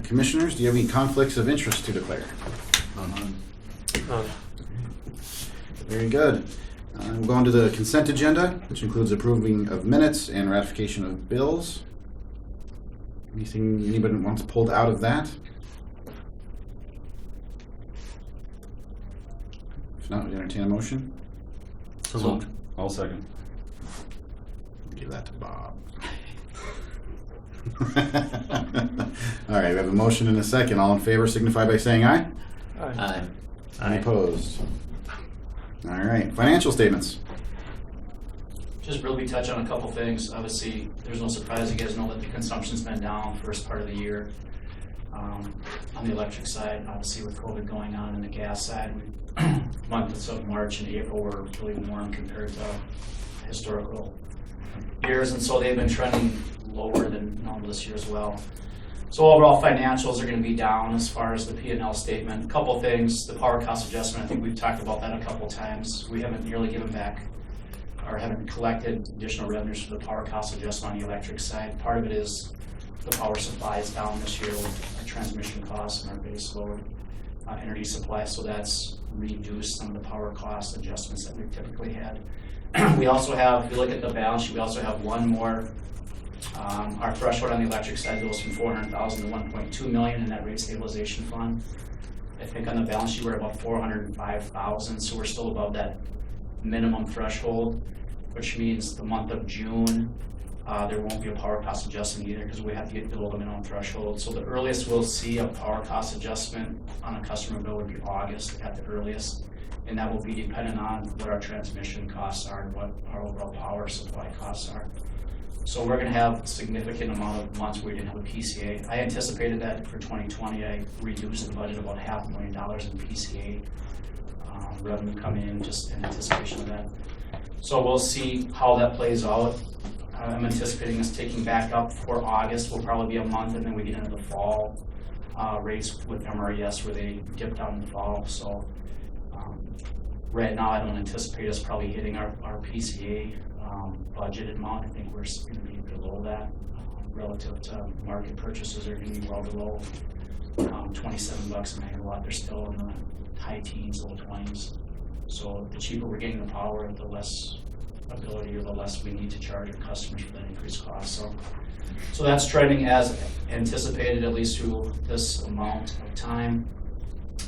Commissioners, do you have any conflicts of interest to declare? None. Very good. We'll go on to the consent agenda, which includes approving of minutes and ratification of bills. Anything anybody wants pulled out of that? If not, we entertain a motion. So moved. I'll second. Give that to Bob. All right, we have a motion and a second. All in favor signify by saying aye. Aye. Any opposed? All right, financial statements. Just really touch on a couple things. Obviously, there's no surprise. You guys know that the consumption's been down first part of the year. On the electric side, obviously with COVID going on, and the gas side, months of March and April were really warm compared to historical years, and so they've been trending lower than normal this year as well. So overall financials are going to be down as far as the P&L statement. A couple things, the power cost adjustment, I think we've talked about that a couple times. We haven't nearly given back or haven't collected additional revenues for the power cost adjustment on the electric side. Part of it is the power supply is down this year with our transmission costs and our base load energy supply, so that's reduced some of the power cost adjustments that we've typically had. We also have, if you look at the balance sheet, we also have one more. Our threshold on the electric side goes from $400,000 to $1.2 million in that rate stabilization fund. I think on the balance sheet we're about $405,000, so we're still above that minimum threshold, which means the month of June there won't be a power cost adjustment either because we have to get below the minimum threshold. So the earliest we'll see a power cost adjustment on a customer bill would be August at the earliest, and that will be dependent on what our transmission costs are and what our overall power supply costs are. So we're going to have a significant amount of months where we didn't have a PCA. I anticipated that for 2020. I reduced the budget about $500,000 in PCA revenue coming in just in anticipation of that. So we'll see how that plays out. I'm anticipating us taking back up for August. Will probably be a month, and then we get into the fall rates with MRES where they dip down in the fall. So right now I don't anticipate us probably hitting our PCA budgeted amount. I think we're going to be below that relative to market purchases are going to be well below $27 a megawatt. They're still in the high teens, low 20s. So the cheaper we're getting the power, the less ability or the less we need to charge our customers for that increased cost. So that's trending as anticipated, at least through this amount of time.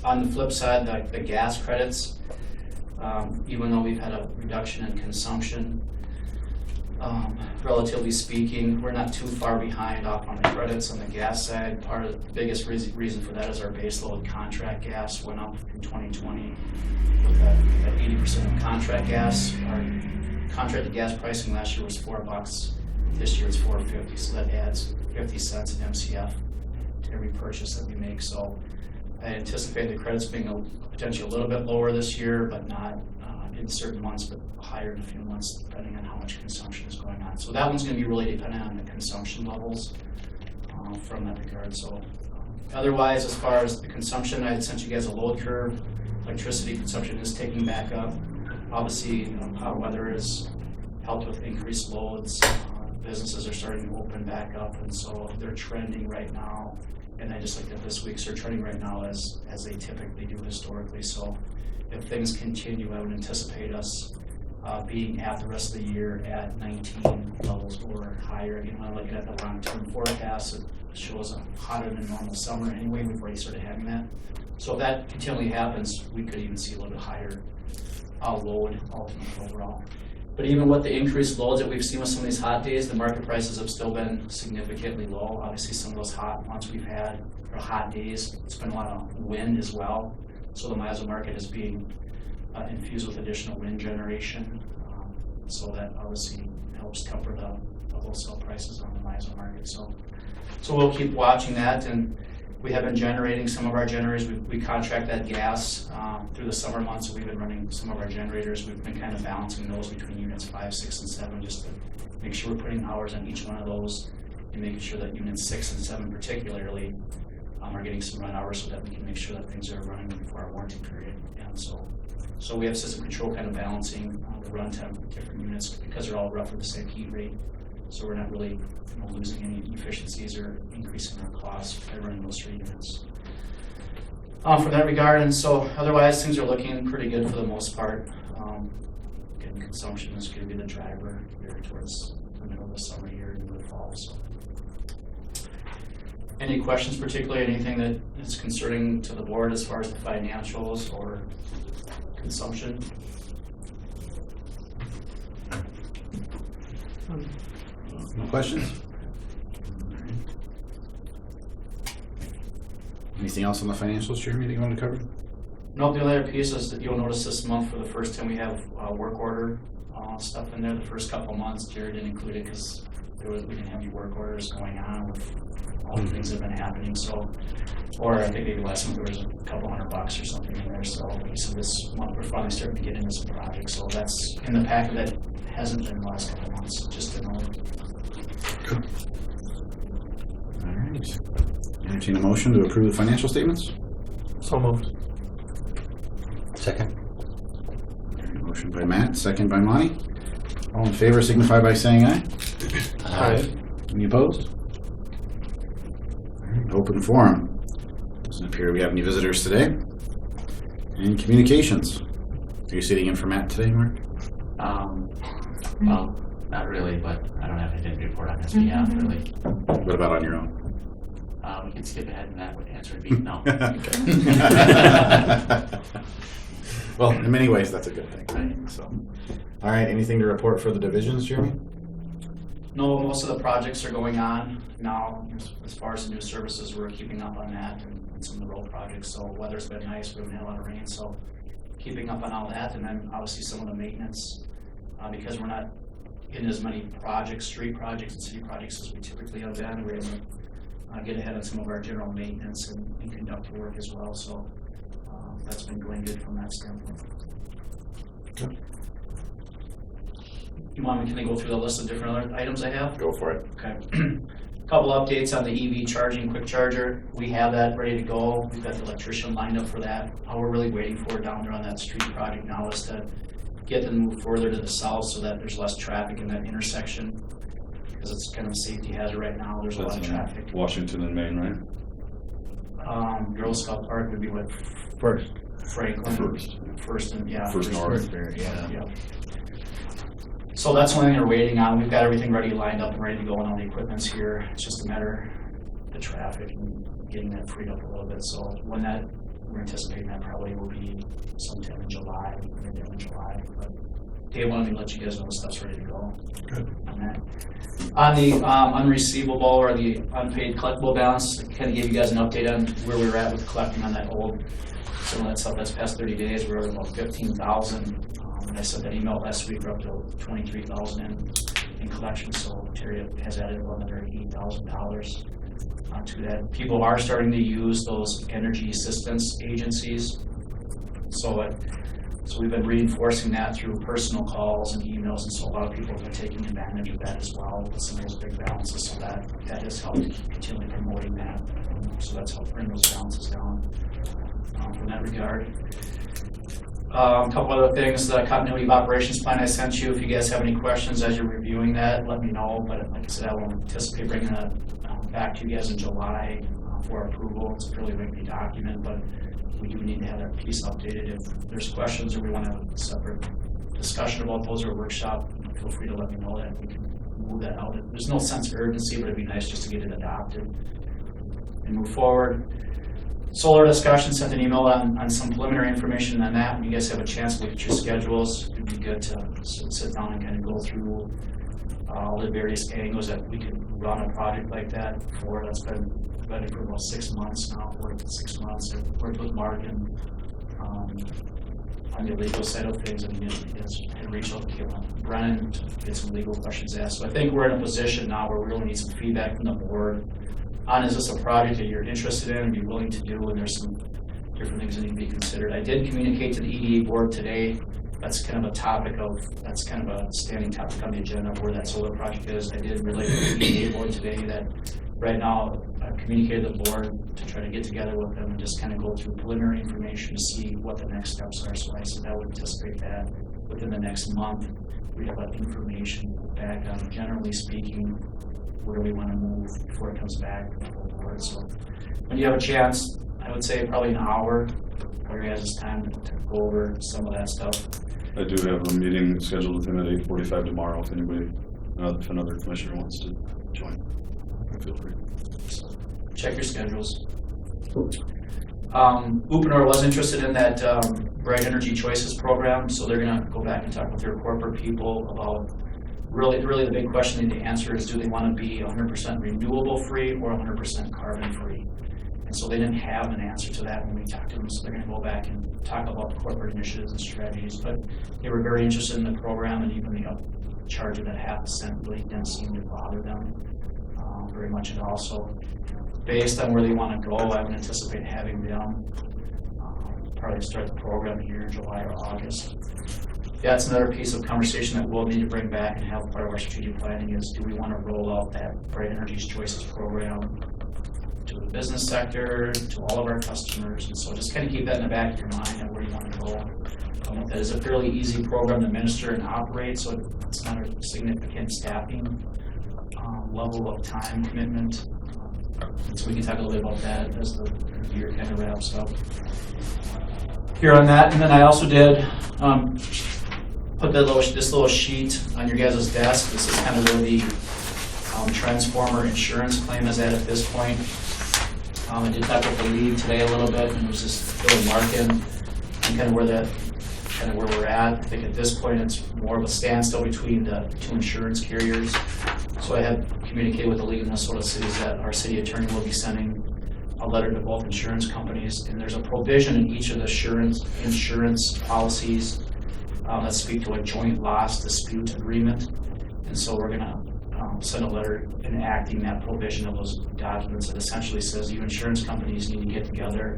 On the flip side, the gas credits, even though we've had a reduction in consumption, relatively speaking, we're not too far behind off on the credits on the gas side. Part of the biggest reason for that is our base load contract gas went up in 2020 with that 80% of contract gas. Our contracted gas pricing last year was $4. This year it's $4.50, so that adds 50 cents an MCF to every purchase that we make. So I anticipate the credits being potentially a little bit lower this year, but not in certain months, but higher in a few months, depending on how much consumption is going on. So that one's going to be really dependent on the consumption levels from that regard. So otherwise, as far as the consumption, I had sent you guys a load curve. Electricity consumption is taking back up. Obviously, hot weather has helped with increased loads. Businesses are starting to open back up, and so they're trending right now. And I just looked at this week, so they're trending right now as they typically do historically. So if things continue, I would anticipate us being at the rest of the year at 19 levels or higher. Again, when I look at the long-term forecast, it shows a hotter than normal summer anyway. We've already started having that. So if that continually happens, we could even see a little bit higher load ultimately overall. But even with the increased loads that we've seen with some of these hot days, the market prices have still been significantly low. Obviously, some of those hot months we've had, or hot days, it's been a lot of wind as well. So the MISO market is being infused with additional wind generation. So that obviously helps temper the wholesale prices on the MISO market. So we'll keep watching that, and we have been generating some of our generators. We contract that gas through the summer months, so we've been running some of our generators. We've been kind of balancing those between units 5, 6, and 7, just to make sure we're putting hours on each one of those and making sure that units 6 and 7 particularly are getting some run hours so that we can make sure that things are running before our warranty period. And so we have system control kind of balancing the runtime of different units because they're all roughly the same heat rate. So we're not really losing any efficiencies or increasing our costs by running those 3 units. From that regard, and so otherwise things are looking pretty good for the most part. Again, consumption is going to be the driver here towards the middle of the summer here into the fall. So. Any questions, particularly anything that is concerning to the board as far as the financials or consumption? No questions? Anything else on the financials, Jeremy, that you want to cover? Nope, the other piece is that you'll notice this month for the first time we have work order stuff in there. The first couple of months, Jared didn't include it because we didn't have any work orders going on with all the things that have been happening. So, or I think maybe last month there was a couple $100 or something in there. So this month we're finally starting to get into some projects. So that's in the packet that hasn't been in the last couple of months, just to know. Good. All right. Entertain a motion to approve the financial statements. So moved. Second. Motion by Matt, second by Monty. All in favor signify by saying aye. Aye. Any opposed? All right. Open forum. Doesn't appear we have any visitors today. And communications. Are you sitting in for Matt today, Mark? Well, not really, but I don't have anything to report on his behalf, really. What about on your own? We can skip ahead and that would answer it. No. Well, in many ways, that's a good thing. Right. So, all right. Anything to report for the divisions, Jeremy? No, most of the projects are going on now. As far as the new services, we're keeping up on that and some of the road projects. So weather's been nice. We haven't had a lot of rain, so keeping up on all that. And then obviously some of the maintenance, because we're not getting as many projects, street projects and city projects as we typically have been. We're able to get ahead on some of our general maintenance and conduct work as well. So that's been going good from that standpoint. Good. You want me to go through the list of different other items I have? Go for it. Okay. Couple updates on the EV charging quick charger. We have that ready to go. We've got the electrician lined up for that. All we're really waiting for down there on that street project now is to get them moved further to the south so that there's less traffic in that intersection, because it's kind of a safety hazard right now. There's a lot of traffic. Washington and Maine, right? Girl Scout Park would be what? First. Franklin. First and yeah. First north. Yeah. So that's one thing they're waiting on. We've got everything ready, lined up and ready to go, and all the equipment's here. It's just a matter of the traffic and getting that freed up a little bit. So when that, we're anticipating that probably will be sometime in July, maybe in July. But they wanted me to let you guys know the stuff's ready to go. Good. On that. On the unreceivable or the unpaid collectible balance, I kind of gave you guys an update on where we were at with collecting on that old, some of that stuff that's past 30 days. We're at about 15,000. And I sent that email last week. We're up to 23,000 in collection. So Terry has added another $8,000 to that. People are starting to use those energy assistance agencies. So we've been reinforcing that through personal calls and emails, and so a lot of people have been taking advantage of that as well with some of those big balances. So that has helped continually promoting that. So that's helped bring those balances down from that regard. A couple other things, the continuity of operations plan I sent you. If you guys have any questions as you're reviewing that, let me know. But like I said, I will anticipate bringing that back to you guys in July for approval. It's a fairly lengthy document, but we do need to have that piece updated. If there's questions or we want to have a separate discussion about those or a workshop, feel free to let me know that. We can move that out. There's no sense of urgency, but it'd be nice just to get it adopted and move forward. Solar discussion, sent an email on some preliminary information on that. When you guys have a chance to look at your schedules, it'd be good to sit down and kind of go through all the various angles that we could run a project like that for. That's been ready for about 6 months now, 4 to 6 months. I've worked with Mark and on the legal side of things. I mean, and reach out to Brennan to get some legal questions asked. So I think we're in a position now where we really need some feedback from the board on, is this a project that you're interested in and be willing to do, and there's some different things that need to be considered. I did communicate to the EDA board today. That's kind of a that's kind of a standing topic on the agenda of where that solar project is. I did relate to the EDA board today that right now I've communicated to the board to try to get together with them and just kind of go through preliminary information to see what the next steps are. So I said I would anticipate that within the next month we have that information back on, generally speaking, where do we want to move before it comes back to the full board. So when you have a chance, I would say probably an hour, where you guys' time to go over some of that stuff. I do have a meeting scheduled with him at 8:45 tomorrow. If anybody, if another commissioner wants to join, feel free. So check your schedules. Uponor was interested in that Bright Energy Choices program, so they're going to go back and talk with their corporate people about really the big question they need to answer is, do they want to be 100% renewable free or 100% carbon free? And so they didn't have an answer to that when we talked to them, so they're going to go back and talk about the corporate initiatives and strategies. But they were very interested in the program, and even the charge of that 0.5 cent really didn't seem to bother them very much at all. So based on where they want to go, I would anticipate having them probably start the program here in July or August. That's another piece of conversation that we'll need to bring back and have part of our strategic planning is, do we want to roll out that Bright Energy's Choices program to the business sector, to all of our customers? And so just kind of keep that in the back of your mind and where you want to go. That is a fairly easy program to administer and operate, so it's not a significant staffing level of time commitment. So we can talk a little bit about that as the year kind of wraps up here on that. And then I also did put this little sheet on your guys' desk. This is kind of where the transformer insurance claim is at this point. I did talk with the lead today a little bit, and it was just really marking and kind of where we're at. I think at this point it's more of a standstill between the two insurance carriers. So I have communicated with the League of Minnesota Cities that our city attorney will be sending a letter to both insurance companies, and there's a provision in each of the insurance policies that speak to a joint loss dispute agreement. And so we're going to send a letter enacting that provision of those documents that essentially says you insurance companies need to get together,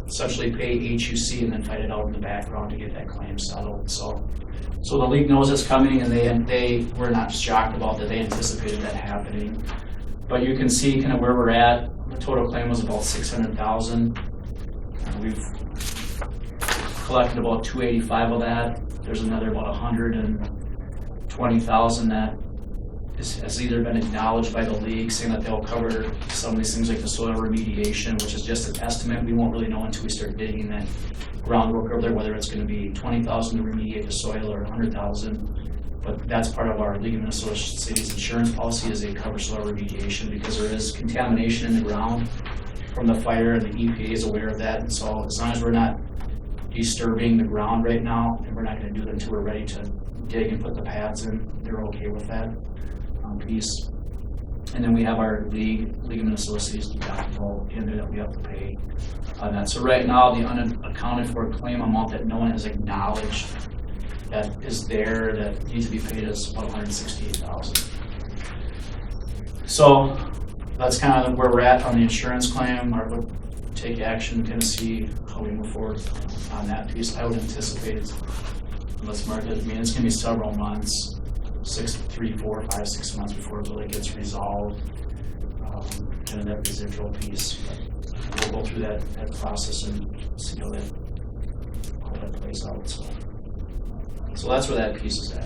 essentially pay HUC, and then fight it out in the background to get that claim settled. So the league knows it's coming, and they were not shocked about that. They anticipated that happening. But you can see kind of where we're at. The total claim was about $600,000. We've collected about $285,000 of that. There's another about $120,000 that has either been acknowledged by the league, saying that they'll cover some of these things like the soil remediation, which is just an estimate. We won't really know until we start digging that groundwork over there, whether it's going to be $20,000 to remediate the soil or $100,000. But that's part of our League of Minnesota Cities insurance policy, is they cover soil remediation because there is contamination in the ground from the fire, and the EPA is aware of that. And so as long as we're not disturbing the ground right now, and we're not going to do that until we're ready to dig and put the pads in, they're okay with that piece. And then we have our League of Minnesota Cities deductible in there that we have to pay on that. So right now, the unaccounted for claim amount that no one has acknowledged that is there that needs to be paid is about $168,000. So that's kind of where we're at on the insurance claim. I would take action to kind of see how we move forward on that piece. I would anticipate, let's mark it, I mean, it's going to be several months, 6 months before it really gets resolved, kind of that residual piece. But we'll go through that process and see how that plays out. So that's where that piece is at.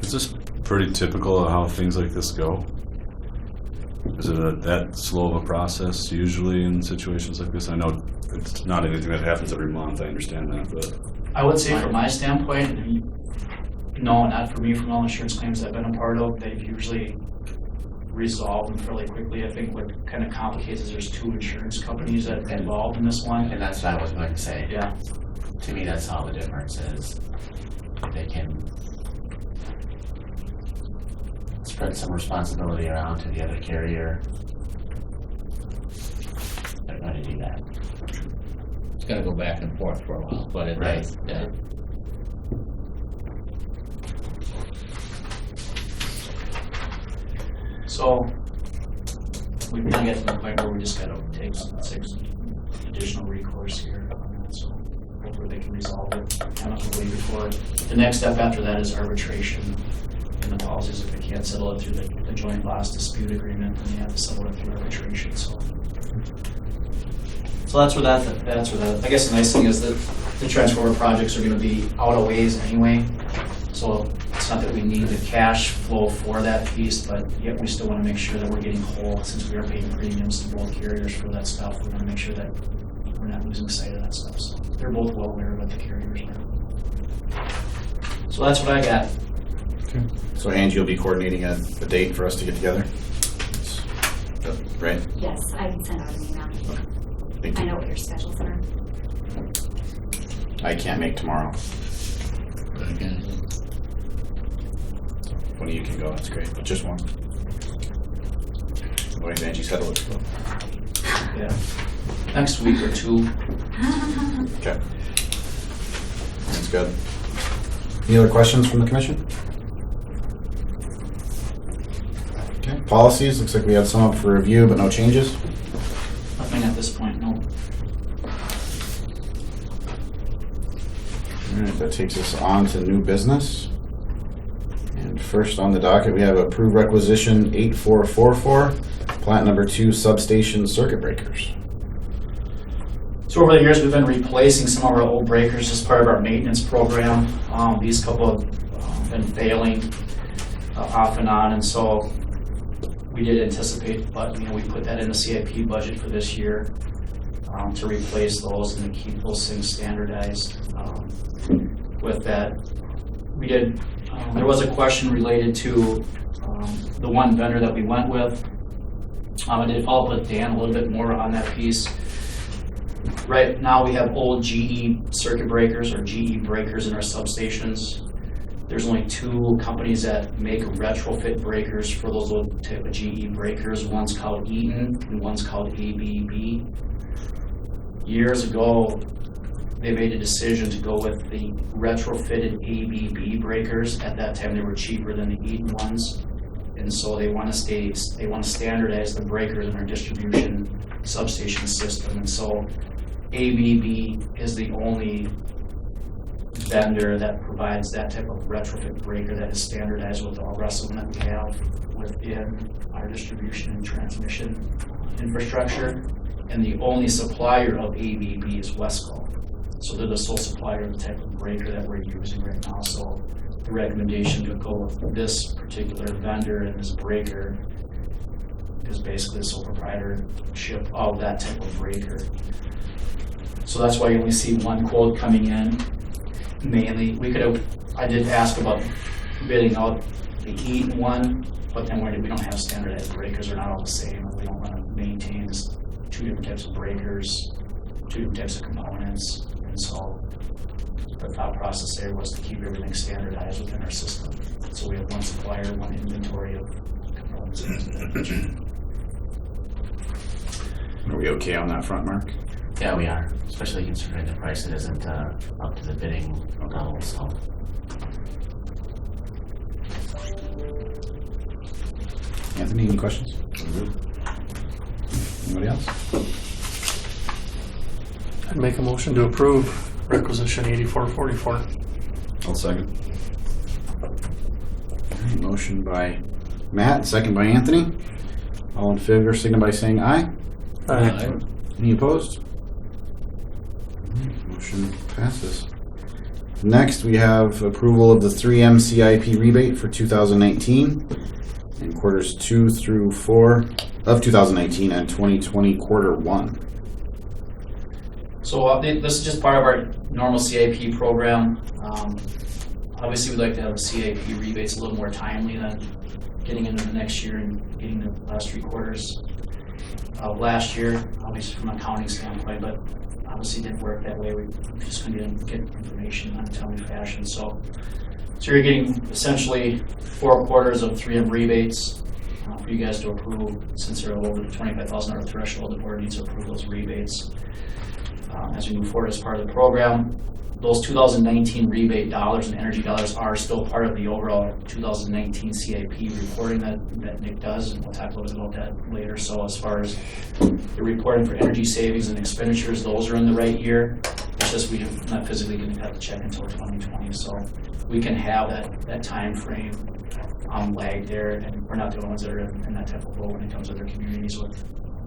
Is this pretty typical of how things like this go? Is it that slow of a process usually in situations like this? I know it's not anything that happens every month, I understand that, but I would say from my standpoint, no, not for me. From all insurance claims I've been a part of, they've usually resolved them fairly quickly. I think what kind of complicates is there's two insurance companies that are involved in this one. And that's what I was going to say. Yeah. To me, that's all the difference is. They can spread some responsibility around to the other carrier. They're going to do that. It's going to go back and forth for a while, but it Right. does. Yeah. So we've been getting to the point where we just got to take some additional recourse here on that. So hopefully they can resolve it amicably before. The next step after that is arbitration in the policies. If they can't settle it through the joint loss dispute agreement, then they have to settle it through arbitration. So that's where that. I guess the nice thing is that the transformer projects are going to be out of ways anyway. So it's It's not that we need the cash flow for that piece, but yet we still want to make sure that we're getting whole, since we are paying premiums to both carriers for that stuff. We want to make sure that we're not losing sight of that stuff. So they're both well aware of what the carriers are. So that's what I got. Okay. So Angie, you'll be coordinating a date for us to get together? Right? Yes, I can send out an email. Thank I you. know what your schedules are. I can't make tomorrow. Again, One of you can go, that's great, but just one. Otherwise Angie's head will explode. Yeah. Next week or two. Okay. That's good. Any other questions from the commission? Okay, policies, looks like we had some up for review, but no changes. Nothing at this point, no. All right, that takes us on to new business. And first on the docket, we have approved requisition 8444, plat number 2 substation circuit breakers. So over the years, we've been replacing some of our old breakers as part of our maintenance program. These couple have been failing off and on, and so we did anticipate, but we put that in the CIP budget for this year to replace those and to keep those things standardized. With that, we did. There was a question related to the one vendor that we went with. I did follow up with Dan a little bit more on that piece. Right now we have old GE circuit breakers or GE breakers in our substations. There's only 2 companies that make retrofit breakers for those old type of GE breakers. One's called Eaton and one's called ABB. Years ago, they made a decision to go with the retrofitted ABB breakers. At that time, they were cheaper than the Eaton ones, and so they want to standardize the breakers in our distribution substation system. And so ABB is the only vendor that provides that type of retrofit breaker that is standardized with all the rest of them that we have within our distribution and transmission infrastructure. And the only supplier of ABB is Wesco. So they're the sole supplier of the type of breaker that we're using right now. So the recommendation to go with this particular vendor and this breaker is basically the sole proprietorship of that type of breaker. So that's why you only see one quote coming in. Mainly, I did ask about bidding out the Eaton one, but then we don't have standardized breakers. They're not all the same. We don't want to maintain 2 different types of breakers, 2 different types of components. And so the thought process there was to keep everything standardized within our system. So we have one supplier, one inventory of components. Are we okay on that front, Mark? Yeah, we are, especially considering the price. It isn't up to the bidding level, so. Anthony, any questions? Anybody else? I'd make a motion to approve requisition 8444. I'll second. All right, motion by Matt, second by Anthony. All in favor, signify by saying aye. Aye. Any opposed? Motion passes. Next, we have approval of the 3M CIP rebate for 2019 and quarters 2 through 4 of 2019 and 2020 quarter 1. So this is just part of our normal CIP program. Obviously, we'd like to have the CIP rebates a little more timely than getting into the next year and getting the last 3 quarters of last year, obviously from an accounting standpoint, but obviously didn't work that way. We just couldn't get information in a timely fashion. So you're getting essentially 4 quarters of 3M rebates for you guys to approve. Since they're over the $25,000 threshold, the board needs to approve those rebates. As we move forward as part of the program, those 2019 rebate dollars and energy dollars are still part of the overall 2019 CIP reporting that Nick does, and we'll talk a little bit about that later. So as far as the reporting for energy savings and expenditures, those are in the right year. It's just we're not physically going to cut the check until 2020, so we can have that time frame lag there, and we're not the only ones that are in that type of role when it comes to other communities with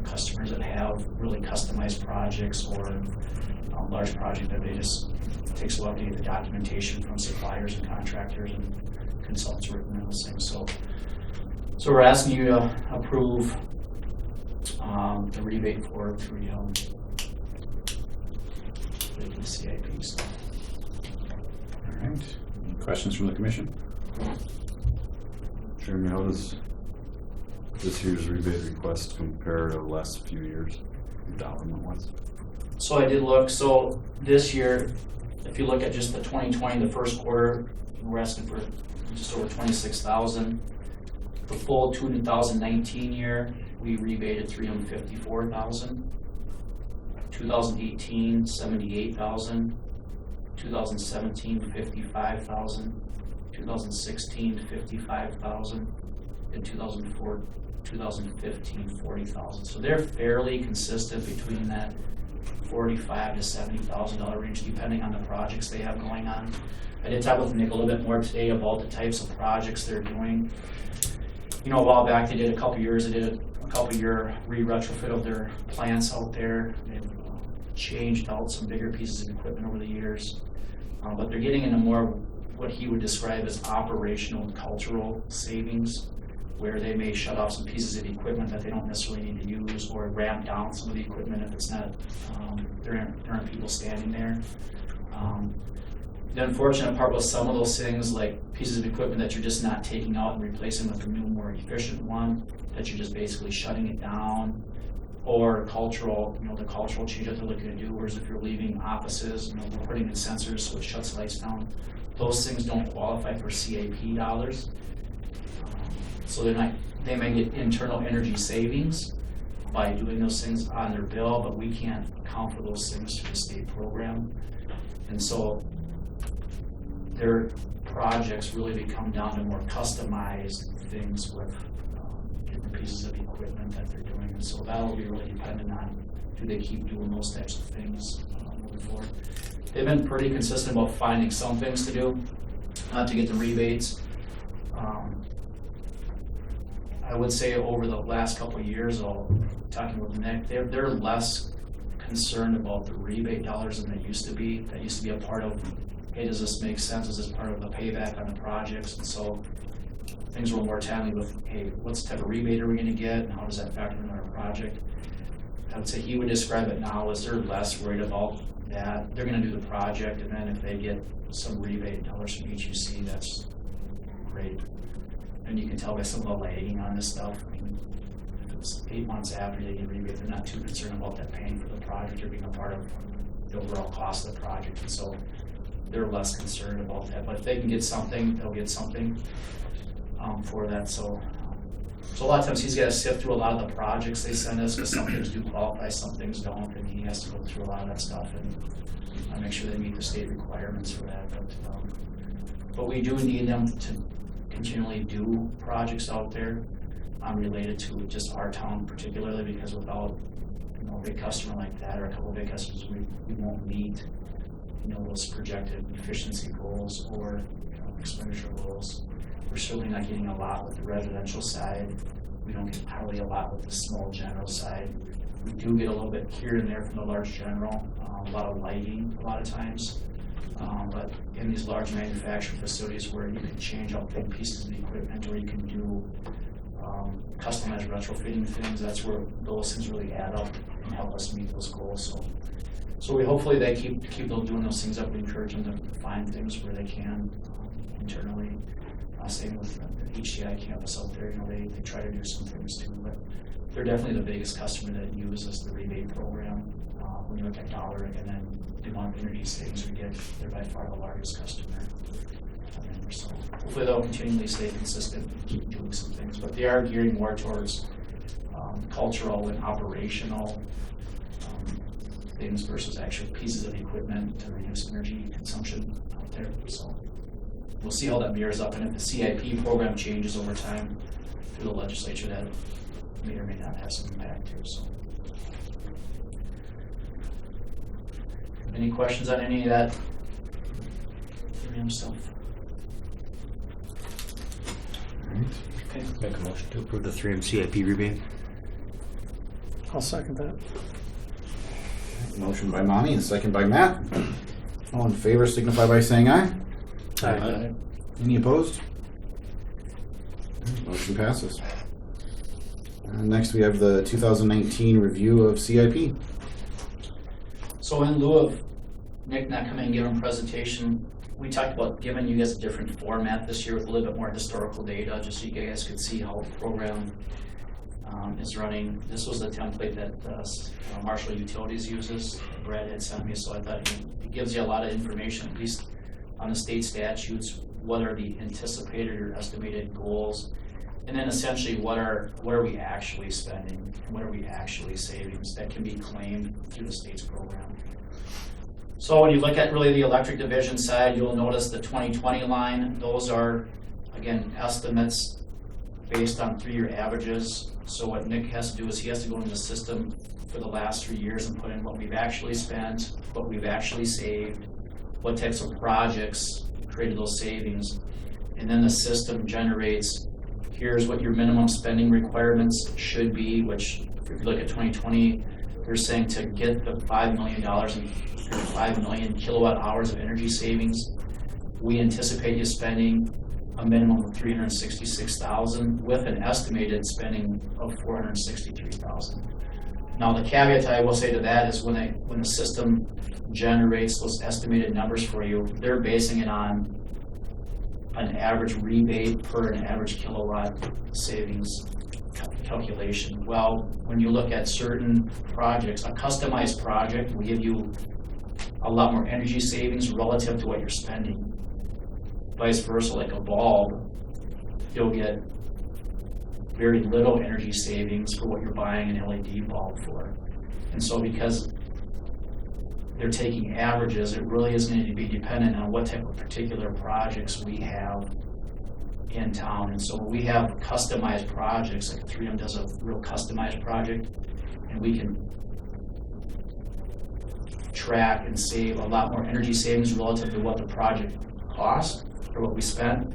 customers that have really customized projects or large project that they just takes a while to get the documentation from suppliers and contractors and consultants working on those things. So we're asking you to approve the rebate for the CIP stuff. All right. Any questions from the commission? Jeremy, how does this year's rebate request compare to the last few years, dollar amount wise? So I did look, so this year, if you look at just the 2020, the first quarter, we're asking for just over 26,000. The full 2019 year, we rebated 354,000. 2018, 78,000. 2017, 55,000. 2016, 55,000. And 2015, 40,000. So they're fairly consistent between that $45,000 to $70,000 range, depending on the projects they have going on. I did talk with Nick a little bit more today about the types of projects they're doing. You know, a while back, they did a couple years, they did a couple year re-retrofit of their plants out there. They've changed out some bigger pieces of equipment over the years. But they're getting into more what he would describe as operational and cultural savings, where they may shut off some pieces of equipment that they don't necessarily need to use, or ramp down some of the equipment if it's not, there aren't people standing there. The unfortunate part was some of those things, like pieces of equipment that you're just not taking out and replacing with a new, more efficient one, that you're just basically shutting it down, or cultural, the cultural change that they're looking to do, whereas if you're leaving offices, we're putting in sensors so it shuts lights down. Those things don't qualify for CAP dollars. So they may get internal energy savings by doing those things on their bill, but we can't account for those things through the state program. And so their projects really become down to more customized things with different pieces of equipment that they're doing. And so that'll be really dependent on, do they keep doing those types of things moving forward. They've been pretty consistent about finding some things to do to get the rebates. I would say over the last couple of years, talking with Nick, they're less concerned about the rebate dollars than they used to be. That used to be a part of, hey, does this make sense? Is this part of the payback on the projects? And so things were more timely with, hey, what type of rebate are we going to get, and how does that factor into our project? I would say he would describe it now as they're less worried about that. They're going to do the project, and then if they get some rebate dollars from HUC, that's great. And you can tell by some of the lagging on this stuff. I mean, if it's 8 months after they get rebate, they're not too concerned about that paying for the project or being a part of the overall cost of the project. And so they're less concerned about that. But if they can get something, they'll get something for that. So a lot of times he's got to sift through a lot of the projects they send us, because some things do qualify, some things don't, and he has to go through a lot of that stuff and make sure they meet the state requirements for that. But we do need them to continually do projects out there related to just our town particularly, because without a big customer like that, or a couple of big customers, we won't meet those projected efficiency goals or expenditure goals. We're certainly not getting a lot with the residential side. We don't get hardly a lot with the small general side. We do get a little bit here and there from the large general, a lot of lighting a lot of times. But in these large manufacturing facilities where you can change out big pieces of equipment, or you can do customized retrofitting things, that's where those things really add up and help us meet those goals. So we hopefully they keep doing those things up. We encourage them to find things where they can internally. Same with the HCI campus out there, they try to do some things too, but they're definitely the biggest customer that uses the rebate program. When you look at dollar and then the amount of energy savings we get, they're by far the largest customer. So hopefully they'll continually stay consistent and keep doing some things, but they are gearing more towards cultural and operational things versus actual pieces of equipment to reduce energy consumption out there. So we'll see how that mirrors up, and if the CIP program changes over time through the legislature, that may or may not have some impact too. So, any questions on any of that stuff? All right. Okay. Make a motion to approve the 3M CIP rebate. I'll second that. Motion by Monty and second by Matt. All in favor signify by saying aye. Aye. Any opposed? Motion passes. Next, we have the 2019 review of CIP. So in lieu of Nick not coming and giving a presentation, we talked about giving you guys a different format this year with a little bit more historical data, just so you guys could see how the program is running. This was the template that Marshall Utilities uses. Brad had sent me, so I thought it gives you a lot of information, at least on the state statutes, what are the anticipated or estimated goals, and then essentially what are we actually spending and what are we actually saving that can be claimed through the state's program. So when you look at really the electric division side, you'll notice the 2020 line. Those are, again, estimates based on 3-year averages. So what Nick has to do is he has to go into the system for the last 3 years and put in what we've actually spent, what we've actually saved, what types of projects created those savings. And then the system generates, here's what your minimum spending requirements should be, which if you look at 2020, they're saying to get the $5 million and 5 million kilowatt hours of energy savings, we anticipate you spending a minimum of $366,000 with an estimated spending of $463,000. Now the caveat I will say to that is when the system generates those estimated numbers for you, they're basing it on an average rebate per an average kilowatt savings calculation. Well, when you look at certain projects, a customized project will give you a lot more energy savings relative to what you're spending. Vice versa, like a bulb, you'll get very little energy savings for what you're buying an LED bulb for. And so because they're taking averages, it really is going to be dependent on what type of particular projects we have in town. And so we have customized projects, like 3M does a real customized project, and we can track and save a lot more energy savings relative to what the project cost or what we spent.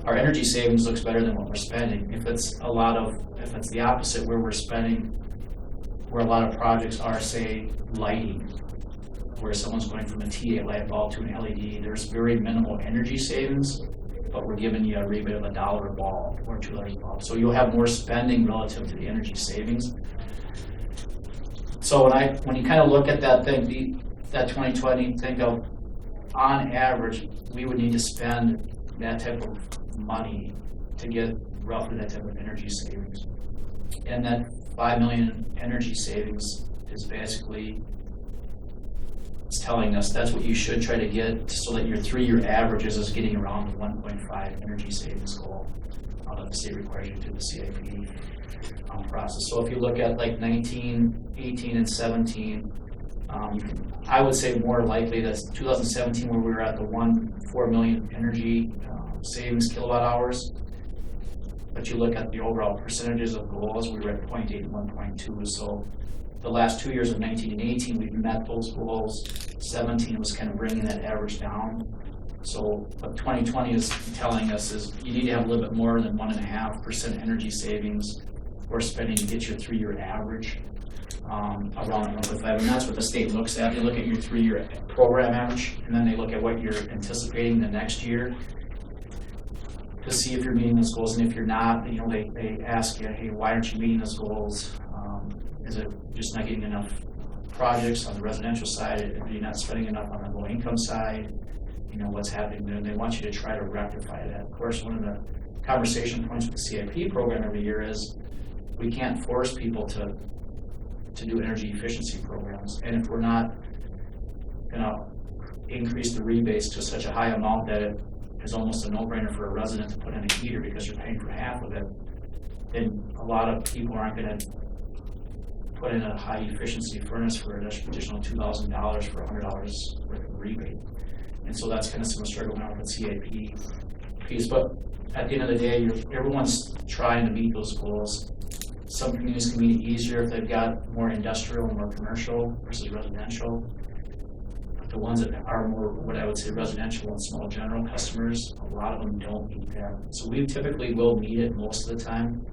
Our energy savings looks better than what we're spending. If it's the opposite, where we're spending, where a lot of projects are, say, lighting, where someone's going from a TA light bulb to an LED, there's very minimal energy savings, but we're giving you a rebate of $1 a bulb or $2 a bulb. So you'll have more spending relative to the energy savings. So when you kind of look at that thing, that 2020, think of, on average, we would need to spend that type of money to get roughly that type of energy savings. And that 5 million energy savings is basically, it's telling us that's what you should try to get so that your 3-year averages is getting around the 1.5 energy savings goal that the state requires you to do the CIP process. So if you look at like 19, 18, and 17, I would say more likely that's 2017 where we were at the 4 million energy savings kilowatt hours. But you look at the overall percentages of goals, we were at 0.8 and 1.2. So the last 2 years of 19 and 18, we've met those goals. 17 was kind of bringing that average down. So what 2020 is telling us is you need to have a little bit more than 1.5% energy savings or spending to get your 3-year average around 1.5. And that's what the state looks at. They look at your 3-year program average, and then they look at what you're anticipating the next year to see if you're meeting those goals. And if you're not, they ask you, hey, why aren't you meeting those goals? Is it just not getting enough projects on the residential side? Are you not spending enough on the low income side? What's happening there? And they want you to try to rectify that. Of course, one of the conversation points with the CIP program every year is we can't force people to do energy efficiency programs. And if we're not going to increase the rebates to such a high amount that it is almost a no-brainer for a resident to put in a heater because you're paying for half of it, then a lot of people aren't going to put in a high efficiency furnace for an additional $2,000 for $100 worth of rebate. And so that's kind of some struggle now with the CIP piece. But at the end of the day, everyone's trying to meet those goals. Some communities can meet it easier if they've got more industrial and more commercial versus residential. But the ones that are more, what I would say, residential and small general customers, a lot of them don't meet that. So we typically will meet it most of the time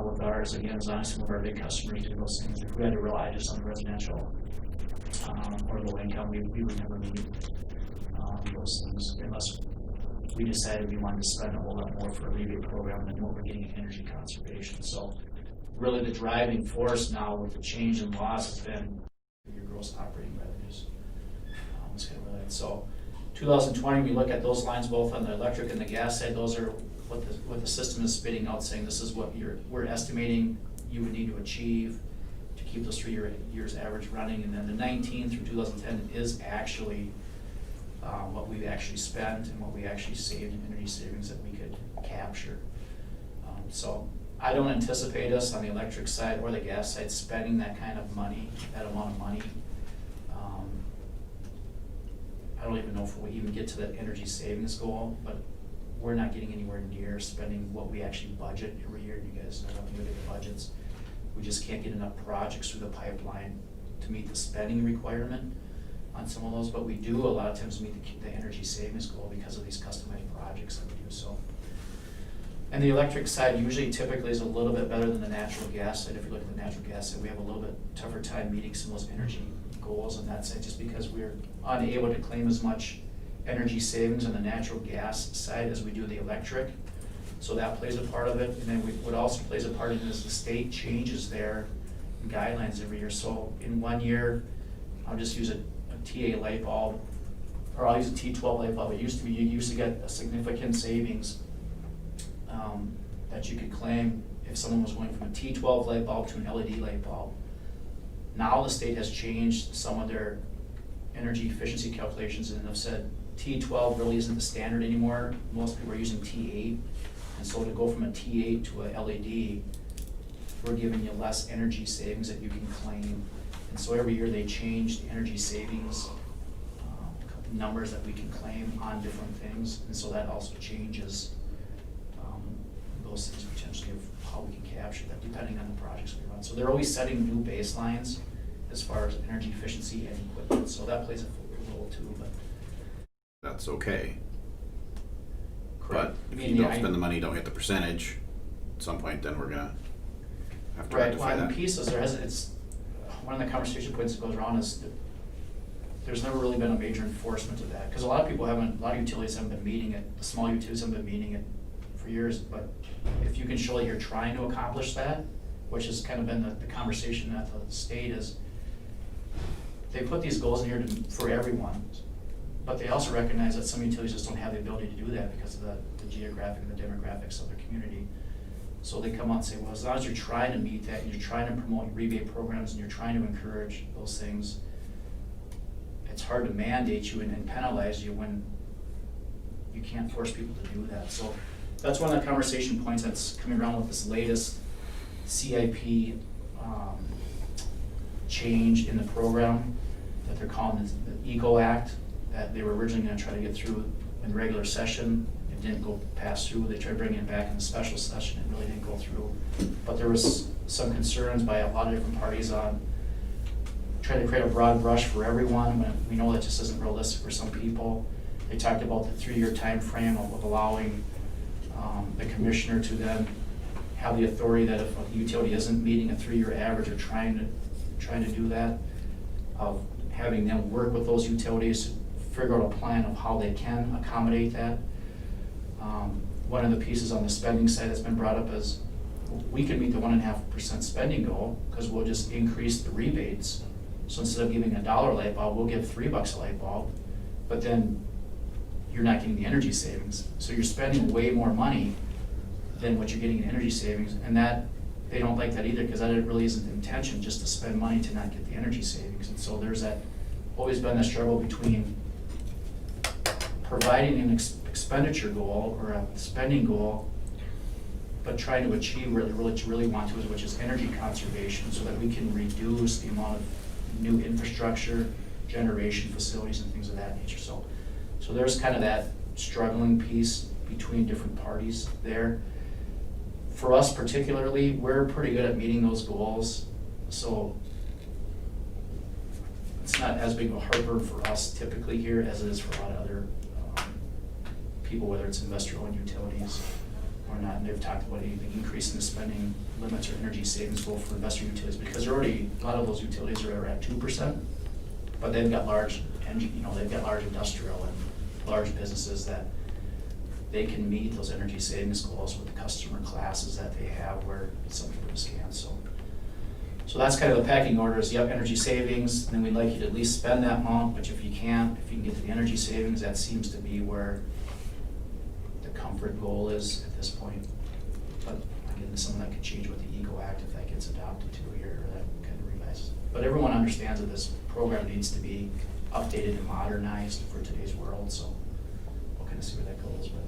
with ours. Again, as long as some of our big customers do those things. If we had to rely just on residential or low income, we would never meet those things unless we decided we wanted to spend a whole lot more for a rebate program than what we're getting in energy conservation. So really the driving force now with the change in laws has been your gross operating revenues. It's kind of related. So 2020, we look at those lines both on the electric and the gas side. Those are what the system is spitting out, saying this is what we're estimating you would need to achieve to keep those 3 years average running. And then the 19 through 2010 is actually what we've actually spent and what we actually saved in energy savings that we could capture. So I don't anticipate us on the electric side or the gas side spending that kind of money, that amount of money. I don't even know if we'll even get to that energy savings goal, but we're not getting anywhere near spending what we actually budget every year. You guys know when we look at the budgets, we just can't get enough projects through the pipeline to meet the spending requirement on some of those, but we do a lot of times meet the energy savings goal because of these customized projects that we do. So, and the electric side usually typically is a little bit better than the natural gas side. If you look at the natural gas side, we have a little bit tougher time meeting some of those energy goals on that side just because we're unable to claim as much energy savings on the natural gas side as we do the electric. So that plays a part of it. And then what also plays a part in is the state changes their guidelines every year. So in 1 year, I'll just use a TA light bulb, or I'll use a T12 light bulb. It used to be, you used to get a significant savings that you could claim if someone was going from a T12 light bulb to an LED light bulb. Now the state has changed some of their energy efficiency calculations and have said T12 really isn't the standard anymore. Most people are using T8. And so to go from a T8 to a LED, we're giving you less energy savings that you can claim. And so every year they change the energy savings numbers that we can claim on different things. And so that also changes those things potentially of how we can capture that depending on the projects we run. So they're always setting new baselines as far as energy efficiency and equipment. So that plays a role too. But That's okay. correct. But if you don't spend the money, don't hit the percentage, at some point then we're gonna have to Right, rectify well, that. the pieces, it's, one of the conversation points that goes around is that there's never really been a major enforcement of that. Because a lot of utilities haven't been meeting it, the small utilities haven't been meeting it for years. But if you can show that you're trying to accomplish that, which has kind of been the conversation at the state, is they put these goals in here for everyone. But they also recognize that some utilities just don't have the ability to do that because of the geographic and the demographics of their community. So they come out and say, well, as long as you're trying to meet that and you're trying to promote rebate programs and you're trying to encourage those things, it's hard to mandate you and penalize you when you can't force people to do that. So that's one of the conversation points that's coming around with this latest CIP change in the program that they're calling the EGO Act, that they were originally going to try to get through in regular session. It didn't go pass through. They tried bringing it back in the special session. It really didn't go through. But there was some concerns by a lot of different parties on trying to create a broad brush for everyone when we know that just isn't realistic for some people. They talked about the 3-year time frame of allowing the commissioner to then have the authority that if a utility isn't meeting a 3-year average or trying to do that, of having them work with those utilities to figure out a plan of how they can accommodate that. One of the pieces on the spending side that's been brought up is we can meet the 1.5% spending goal because we'll just increase the rebates. So instead of giving $1 light bulb, we'll give $3 a light bulb, but then you're not getting the energy savings. So you're spending way more money than what you're getting in energy savings, and that they don't like that either because that really isn't the intention, just to spend money to not get the energy savings. And so there's always been that struggle between providing an expenditure goal or a spending goal, but trying to achieve what you really want to, which is energy conservation, so that we can reduce the amount of new infrastructure, generation facilities, and things of that nature. So there's kind of that struggling piece between different parties there. For us particularly, we're pretty good at meeting those goals, so it's not as big of a heartburn for us typically here as it is for a lot of other people, whether it's investor-owned utilities or not. And they've talked about anything increasing the spending limits or energy savings goal for investor utilities, because they're already, a lot of those utilities are at 2%, but they've got large industrial and large businesses that they can meet those energy savings goals with the customer classes that they have where it's something to scan, So that's kind of the packing order is, yep, energy savings, then we'd like you to at least spend that amount, but if you can get to the energy savings, that seems to be where the comfort goal is at this point. But again, it's something that could change with the EGO Act if that gets adopted too here, or that kind of revised. But everyone understands that this program needs to be updated and modernized for today's world, so we'll kind of see where that goes, but.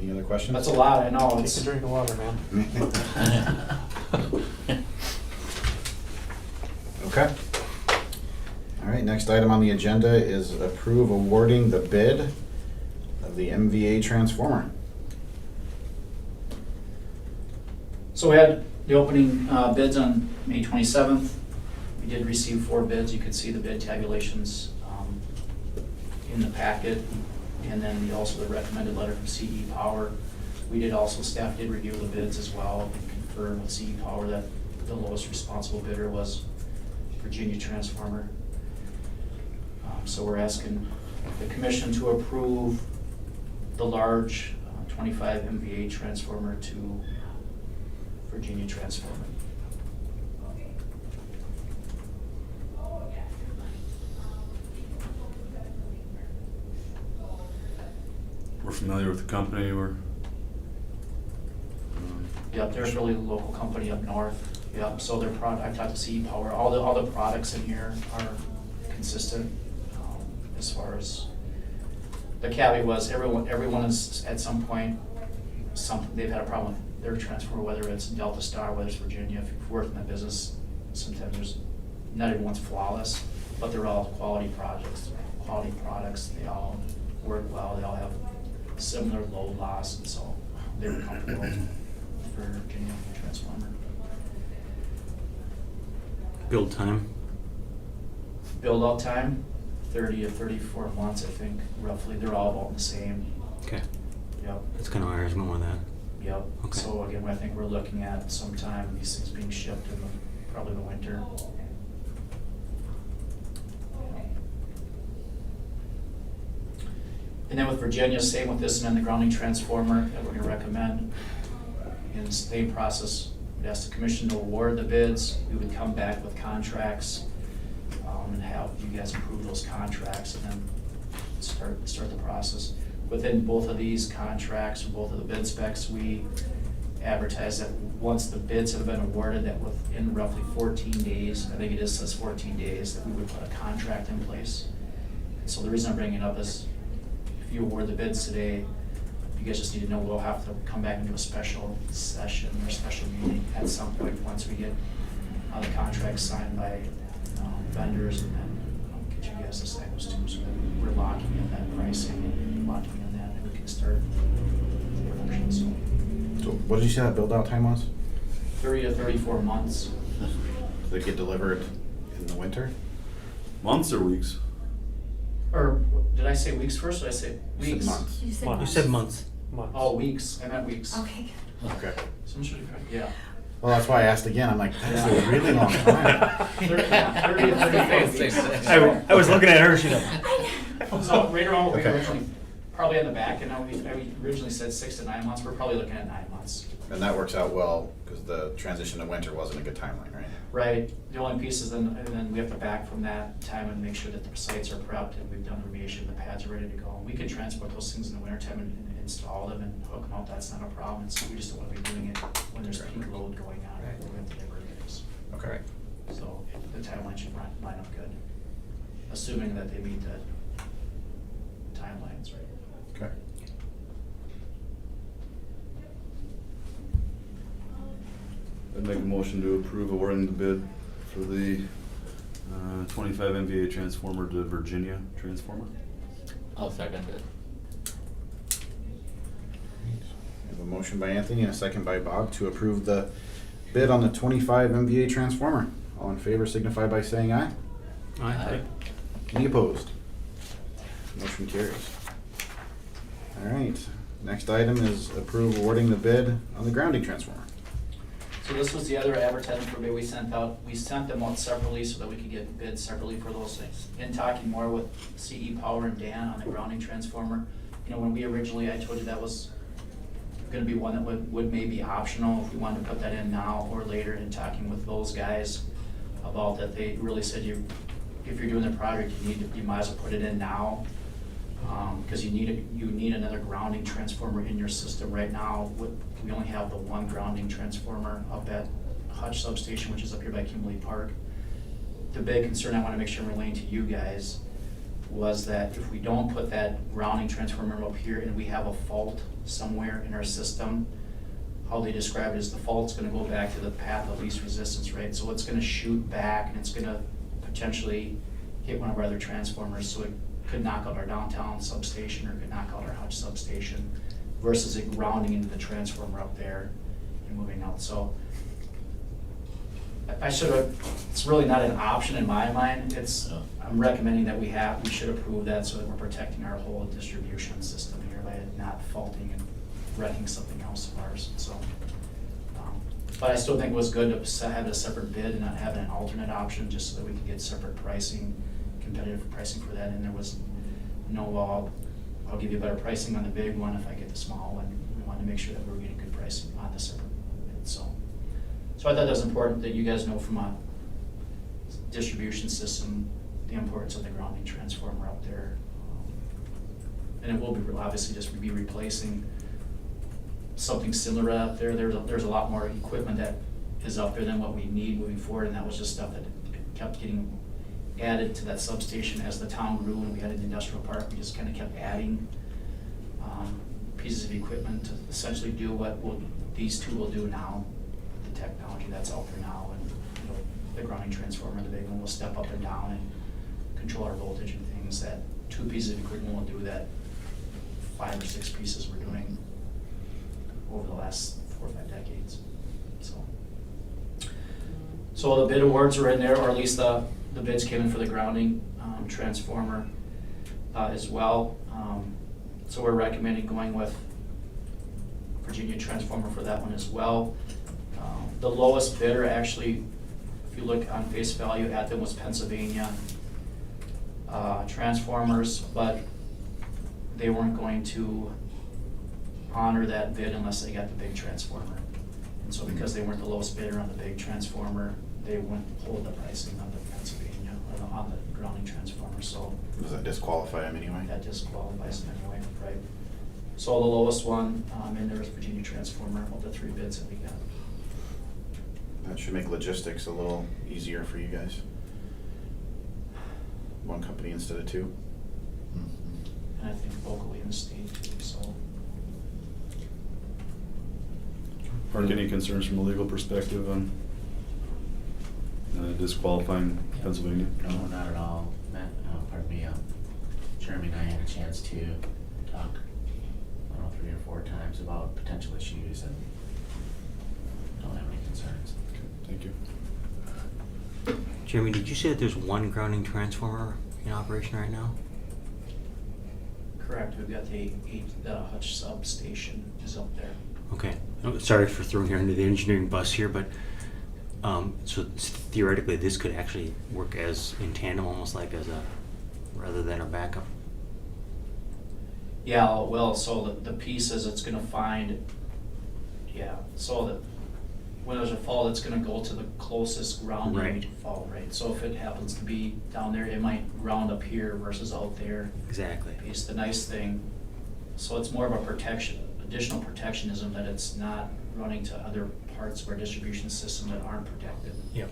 Any other questions? That's a lot, I know. Take It's, a drink of water, man. Okay. All right, next item on the agenda is approve awarding the bid of the MVA transformer. so we had the opening bids on May 27th. We did receive 4 bids. You could see the bid tabulations in the packet. And then also the recommended letter from CE Power. We did also, staff did review the bids as well and confirm with CE Power that the lowest responsible bidder was Virginia Transformer. So we're asking the commission to approve the large 25 MVA transformer to Virginia Transformer. We're familiar with the company, Yep, they're a really local company up north. Yep, so their product, I've talked to CE Power, all the products in here are consistent as far as, the caveat was everyone is at some point, they've had a problem with their transformer, whether it's Delta Star, whether it's Virginia. If you've worked in that business, sometimes not everyone's flawless, but they're all quality products. They all work well, they all have similar load loss, and so they were comfortable for Virginia Transformer. Build time. Build out time, 30 to 34 months, I think, roughly. They're all about the same. Okay. Yep, That's kind of where I was going with that. yep. Okay. So again, I think we're looking at sometime these things being shipped in probably the winter. And then with Virginia, same with this and then the grounding transformer that we're gonna recommend. In the same process, we'd ask the commission to award the bids. We would come back with contracts and have you guys approve those contracts and then start the process. Within both of these contracts, or both of the bid specs, we advertise that once the bids have been awarded, that within roughly 14 days, I think it is, says 14 days, that we would put a contract in place. So the reason I'm bringing it up is if you award the bids today, you guys just need to know we'll have to come back and do a special session or special meeting at some point once we get the contracts signed by vendors, and then get you guys to sign those too, so that we're locking in that pricing, locking in that, and we can start the production. So So what did you say that build out time was? 30 to 34 months. So they get delivered in the winter? months or weeks? Or did I say weeks first, or did I say You said weeks? months. You said Months. You said months. Months. Oh, weeks, I meant weeks. Okay. Okay. So I'm sure you're right, yeah. Well, that's why I asked again. I'm like, that's Yeah. a really long time. 30 to 35 weeks. I was looking at her, she's like, So right around what we Okay. originally, probably on the back, and now we originally said 6 to 9 months, we're probably looking at 9 months. And that works out well because the transition to winter wasn't a good timeline, right? Right, the only piece is then we have to back from that time and make sure that the sites are prepped and we've done the remediation, the pads are ready to go. We can transport those things in the winter time and install them and hook them up, that's not a problem. So we just don't want to be doing it when there's peak load going on, where we have to divert things. Okay. So the timeline should line up good, assuming that they meet the timelines, right? Okay. I'd make a motion to approve awarding the bid for the 25 MVA transformer to Virginia Transformer. I'll second it. We have a motion by Anthony and a second by Bob to approve the bid on the 25 MVA transformer. All in favor signify by saying aye. Aye. Any opposed? Motion carries. All right, next item is approve awarding the bid on the grounding transformer. So this was the other advertisement for bid we sent out. We sent them out separately so that we could get bids separately for those things. In talking more with CE Power and Dan on the grounding transformer, you know, when we originally, I told you that was gonna be one that would maybe optional if we wanted to put that in now or later. In talking with those guys about that, they really said if you're doing the project, you might as well put it in now. Because you need another grounding transformer in your system right now. We only have the one grounding transformer up at Hutch substation, which is up here by Kimberly Park. The big concern I want to make sure I'm relaying to you guys was that if we don't put that grounding transformer up here and we have a fault somewhere in our system, how they describe it is the fault's going to go back to the path of least resistance, right? So it's going to shoot back and it's going to potentially hit one of our other transformers. So it could knock out our downtown substation or could knock out our Hutch substation versus it grounding into the transformer up there and moving out. So I should have, it's really not an option in my mind. I'm recommending that we should approve that so that we're protecting our whole distribution system here by not faulting and wrecking something else of ours. So, but I still think it was good to have a separate bid and not having an alternate option just so that we could get separate pricing, competitive pricing for that, and there was no, I'll give you better pricing on the big one if I get the small one. We wanted to make sure that we were getting good pricing on the separate bid. So I thought that was important that you guys know from a distribution system the importance of the grounding transformer out there. And it will be obviously just be replacing something similar out there. There's a lot more equipment that is out there than what we need moving forward, and that was just stuff that kept getting added to that substation as the town grew and we added the industrial park. We just kind of kept adding pieces of equipment to essentially do what these two will do now. The technology that's out there now, and you know, the grounding transformer, the big one, will step up and down and control our voltage and things that 2 pieces of equipment will do that 5 or 6 pieces we're doing over the last 4 or 5 decades. So the bid awards are in there, or at least the bids came in for the grounding transformer as well. So we're recommending going with Virginia Transformer for that one as well. The lowest bidder actually, if you look on face value at them, was Pennsylvania Transformers, but they weren't going to honor that bid unless they got the big transformer. And so because they weren't the lowest bidder on the big transformer, they wouldn't hold the pricing on the Pennsylvania, or on the grounding transformer, so. Does that disqualify them anyway? That disqualifies them anyway, right? So the lowest one in there is Virginia Transformer of the 3 bids that we got. That should make logistics a little easier for you guys. One company instead of 2. And I think locally in the state, so. Mark, any concerns from a legal perspective on disqualifying Pennsylvania? No, not at all. Matt, pardon me, Jeremy and I had a chance to talk, I don't know, 3 or 4 times about potential issues and don't have any concerns. Okay, thank you. Jeremy, did you say that there's one grounding transformer in operation right now? Correct, we've got the Hutch substation is up there. Okay. Oh, sorry for throwing you under the engineering bus here, but so theoretically this could actually work as in tandem, almost like as a, rather than a backup. Yeah, well, so the pieces it's gonna find, yeah, so that when there's a fault, it's gonna go to the closest grounding Right. fault, right? So if it happens to be down there, it might ground up here versus out there. Exactly. Piece, the nice thing, so it's more of a protection, additional protectionism, that it's not running to other parts of our distribution system that aren't protected. Yep.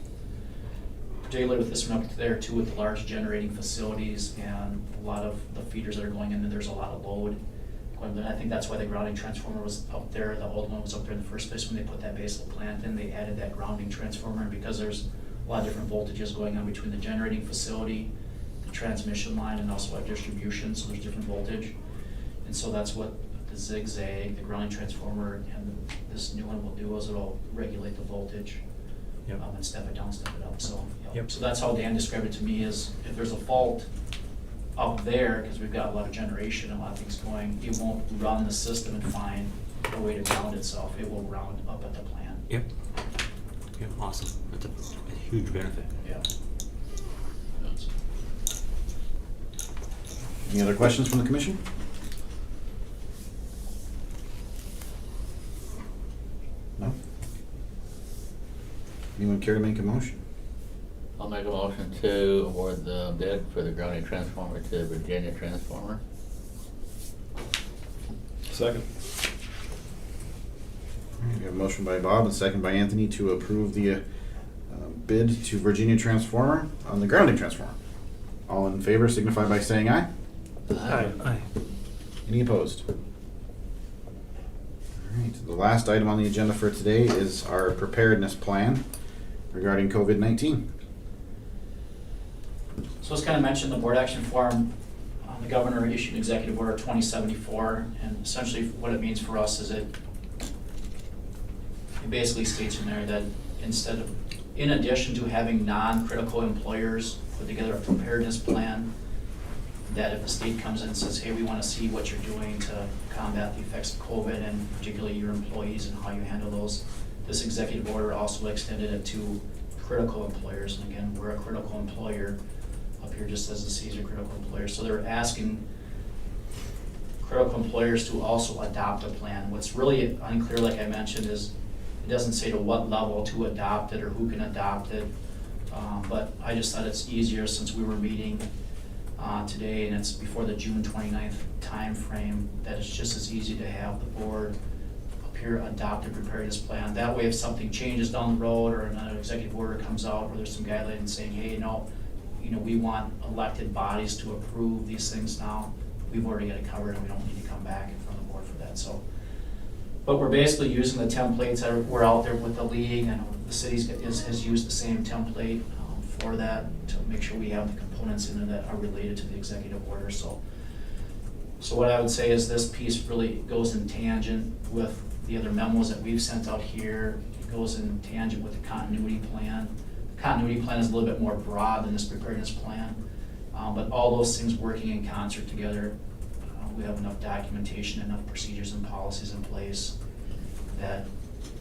Particularly with this one up there too, with the large generating facilities and a lot of the feeders that are going in, there's a lot of load. And I think that's why the grounding transformer was up there, the old one was up there in the first place when they put that basal plant in, they added that grounding transformer, and because there's a lot of different voltages going on between the generating facility, the transmission line, and also our distribution, so there's different voltage. And so that's what the zigzag, the grounding transformer, and this new one will do, is it'll regulate the voltage. Yep. And step it down, step it up, so. Yep. So that's how Dan described it to me, is if there's a fault up there, because we've got a lot of generation, a lot of things going, it won't run the system and find a way to ground itself, it will round up at the plant. Yep. Yeah, awesome. That's a huge benefit. Yeah. Any other questions from the commission? No? Anyone care to make a motion? I'll make a motion to award the bid for the grounding transformer to Virginia Transformer. Second. We have a motion by Bob and second by Anthony to approve the bid to Virginia Transformer on the grounding transformer. All in favor signify by saying aye. Aye. Any opposed? All right, the last item on the agenda for today is our preparedness plan regarding COVID-19. So as kind of mentioned, the board action form, the governor issued executive order 2074, and essentially what it means for us is it basically states in there that in addition to having non-critical employers put together a preparedness plan, that if the state comes in and says, hey, we want to see what you're doing to combat the effects of COVID and particularly your employees and how you handle those, this executive order also extended it to critical employers. And again, we're a critical employer up here, just as the city's a critical employer. So they're asking critical employers to also adopt a plan. What's really unclear, like I mentioned, is it doesn't say to what level to adopt it or who can adopt it. But I just thought it's easier since we were meeting today and it's before the June 29th time frame, that it's just as easy to have the board up here adopt a preparedness plan. That way if something changes down the road or another executive order comes out where there's some guidelines saying, hey, no, we want elected bodies to approve these things now, we've already got it covered and we don't need to come back in front of the board for that. So, but we're basically using the templates that were out there with the league, and the city has used the same template for that to make sure we have the components in there that are related to the executive order. So what I would say is this piece really goes in tangent with the other memos that we've sent out here. It goes in tangent with the continuity plan. The continuity plan is a little bit more broad than this preparedness plan, but all those things working in concert together, we have enough documentation, enough procedures and policies in place that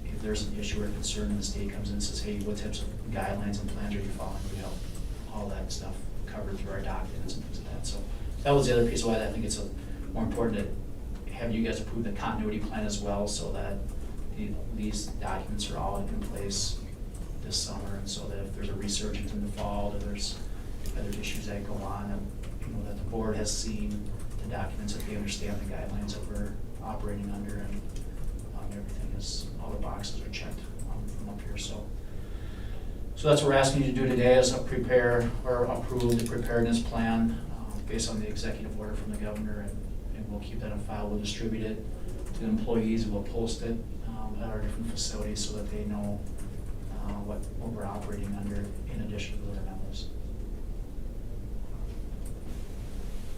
if there's an issue or concern and the state comes in and says, hey, what types of guidelines and plans are you following? We have all that stuff covered through our documents and things like that. So that was the other piece why I think it's more important to have you guys approve the continuity plan as well, so that these documents are all in place this summer, and so that if there's a resurgence in the fall or there's other issues that go on, and that the board has seen the documents, that they understand the guidelines that we're operating under, and everything is, all the boxes are checked from up here. So that's what we're asking you to do today, is prepare or approve the preparedness plan based on the executive order from the governor, and we'll keep that on file. We'll distribute it to the employees. We'll post it at our different facilities so that they know what we're operating under in addition to the other memos.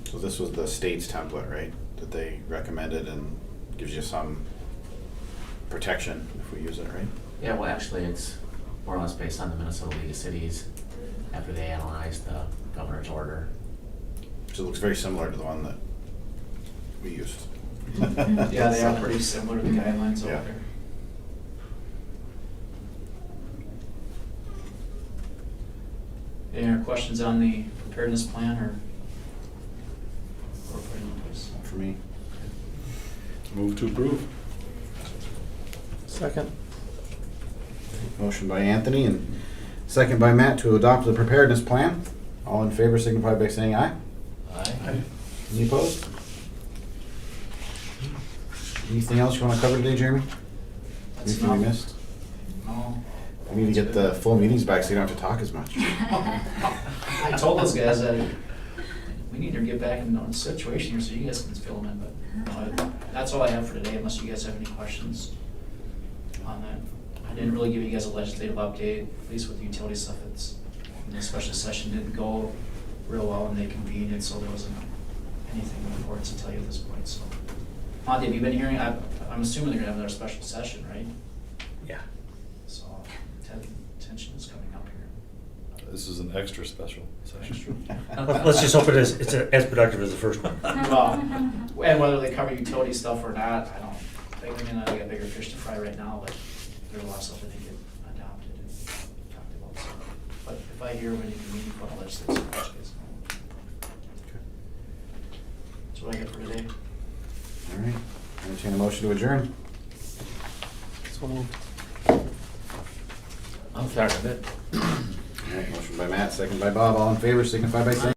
So this was the state's template, right? That they recommended and gives you some protection if we use it, right? Yeah, well, actually, it's more or less based on the Minnesota League of Cities after they analyzed the governor's order. So it looks very similar to the one that we used. Yeah, they are pretty similar to the guidelines Yeah. over there. Any other questions on the preparedness plan or putting in place? For me. Move to approve. Second. Motion by Anthony and second by Matt to adopt the preparedness plan. All in favor signify by saying aye. Aye. Any opposed? Anything else you want to cover today, Jeremy? That's Anything we not- missed? No. We need to get the full meetings back so you don't have to talk as much. I told those guys that we need to get back in the situation here so you guys can fill them in, but no, that's all I have for today, unless you guys have any questions on that. I didn't really give you guys a legislative update, at least with the utility stuff. The special session didn't go real well and they convened it, so there wasn't anything important to tell you at this point. So, Monty, have you been hearing? I'm assuming they're gonna have another special session, right? Yeah. So tension is coming up here. This is an extra special session. Let's just hope it's as productive as the first one. Well, and whether they cover utility stuff or not, I don't think. I mean, they got bigger fish to fry right now, but there's a lot of stuff that they get adopted. hear when you can meaningful legislative changes. That's what I got for today. All right. Entertain a motion to adjourn. So moved. I'm sorry, but All right, motion by Matt, second by Bob. All in favor, signify by saying